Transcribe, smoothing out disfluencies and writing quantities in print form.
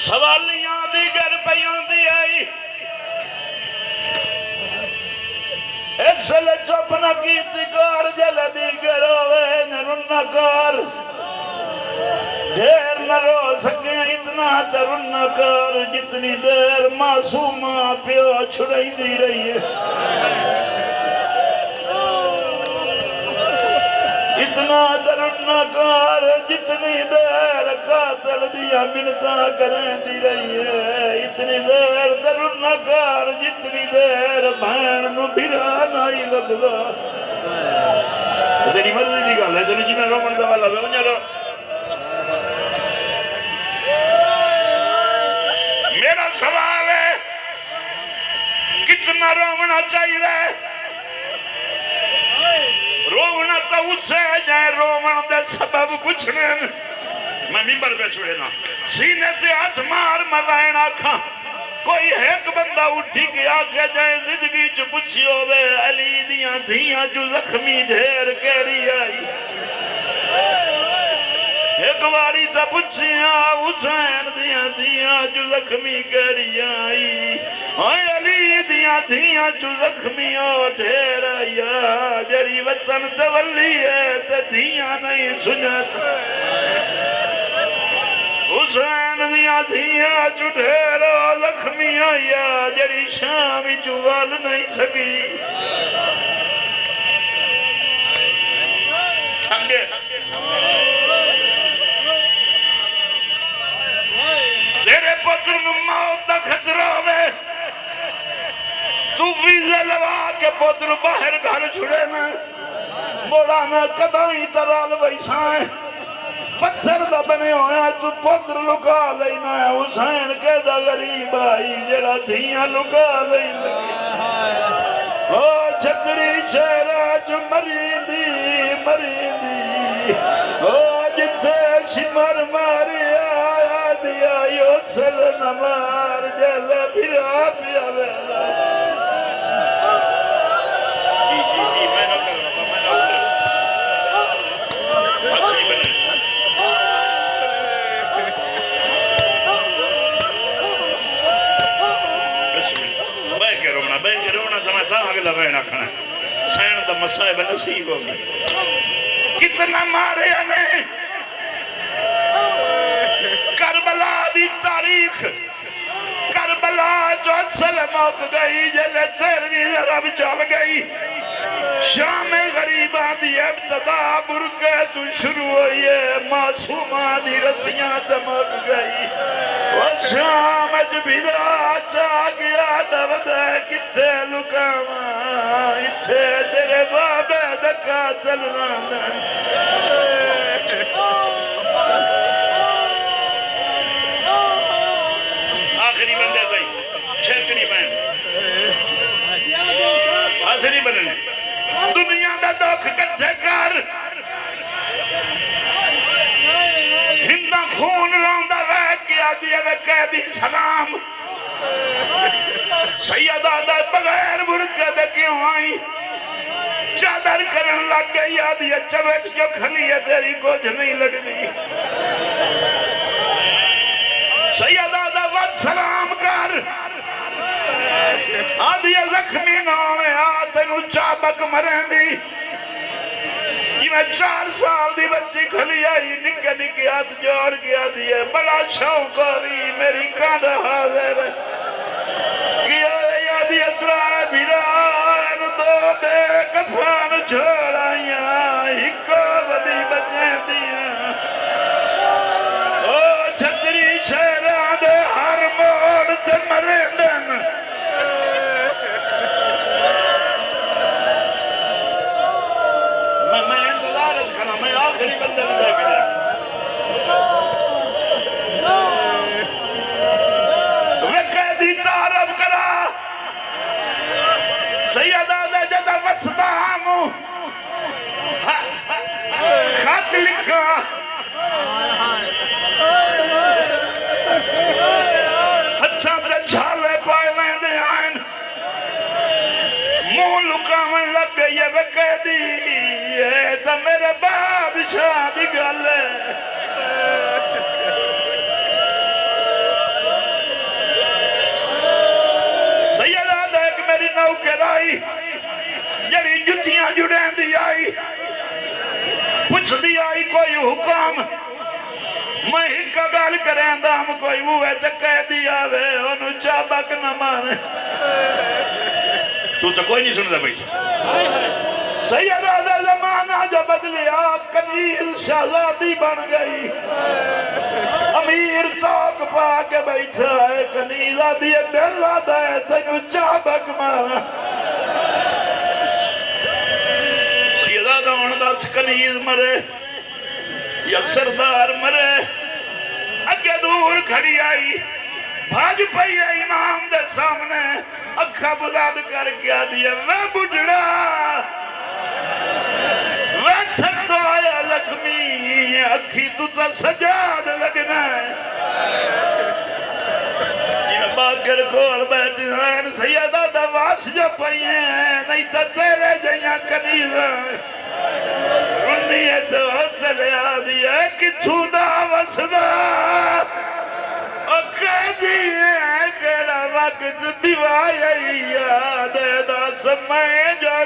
सवालियां दी गर पई होंदी आई इसले चुप न कीती कर जल दी गर होवे न कर ढेर न रो सके इतना तरुण न कर जितनी देर मासूमा प्यो छुड़ाई रही है इतना तरुण न कर जितनी देर कातल दिया मिन्नता करेंदी रही है इतनी देर तरुण न कर जितनी देर भैन नू बिरा नहीं लगदा तेरी मर्जी दी गल है तेरी जिन्हें रोमन दा वाला वे उन्हें रो मेरा सवाल है कितना रोवना चाहिए रोवना तो उससे जाए रोवन दे सबब पूछने मैं मिंबर पे छुड़े ना सीने से हाथ मार मैं आखा कोई एक बंदा उठी के आके जाए जिंदगी च पुछियो वे अली दियां धियां जो जख्मी ढेर केड़ी आई एक बारी तो पुछिया हुसैन दियां धियां जो जख्मी केड़ी आई ओए अली दियां धियां जो जख्मी ओ ढेर आया जड़ी वतन तवल्ली है ते धियां नहीं सुनत हुसैन दियां धियां जो ढेर जख्मी आया जड़ी शाम जो वल नहीं सकी तेरे पुत्र नू मौत दा खतरा होवे तू वीज़ा लवा के पुत्र बाहर घर छुड़े ना मोड़ा में कदाई तरल बैसा है पत्थर दा बने होया तू पुत्र लुका लेना है हुसैन के दा गरीब आई जेड़ा धियां लुका लेना ओ छतरी शहरा च मरींदी ओ जिथे शिमर मारिया दिया यो सल नमार जल फिरा पिया वेला जी मैं ना कर मैं ना असली बने मैं के रोना तो मैं था अगला मैं आखना सैन दा मसाइब नसीब हो गया कितना मारे ने करबला दी तारीख करबला जो असल मौक गई जले तेरवी रब चल गई शाम गरीबा दी इब्तदा बुरके तू शुरू हुई है मासूमा दी रस्सियां दमक गई वो शाम च बिदा चा गया दवद किथे लुकावा इथे तेरे बाबे दा कातल ना आखिरी बंदे तई छेकड़ी बहन हाजिरी बनने दुनिया का दुख कट्ठे कर हिंदा खून रोंदा वे क्या दिया वे कैदी सलाम सैयदा दा बगैर बुरके दे क्यों आई चादर करन लग गई आदि चवेट जो खली है तेरी कुछ नहीं लगती सैयदा दा वद सलाम कर आदि जख्मी नाम आ तेनू चाबक मरेंदी मैं 4 साल दी बच्ची खली आई निके निके हाथ जोड़ के आदि है बड़ा शौक भी मेरी कांड हाजिर आदि अतरा बिरा दो दे कफान छोड़ाइया इको बदी बचे दिया ओ छतरी शहरा दे हर मोड़ ते मरे दिन मैं इंतजार करना मैं आखिरी बंदे को लेकर कैदी तारफ करा सैयदा दा जदा वसदामू खत लिखा अच्छा से झाले पाए लेंदे आन मुंह लुकावन लग गई है वे कैदी ये तो मेरे बादशाह दी गल है पुछदी आई कोई हुक्म मैं एक गल करें दाम कोई मुँह तो कह दिया वे ओनू चाबक न मारे तू तो कोई नहीं सुनता भाई सैयदा दा जमाना जो बदलिया कनीज शहजादी बन गई अमीर तोक पा के बैठा है कनीजा दिए दिल लादा है तेनू चाबक मारा सैयदा दा हुण दस कनीज मरे या सरदार मरे अगे दूर खड़ी आई भाज पई है इमाम दे सामने अखा बुलंद करके आ दिया मैं बुढ़ड़ा मैं थको आया लक्ष्मी अखी तू तो सजाद लगना है बागर कोल बैठे हैं सैयदा दा वास जो पई है नहीं तो तेरे जइया कनीज़ तो चलिया दिया किथू दा वसदा वक्त दिवाया याद दा समय जो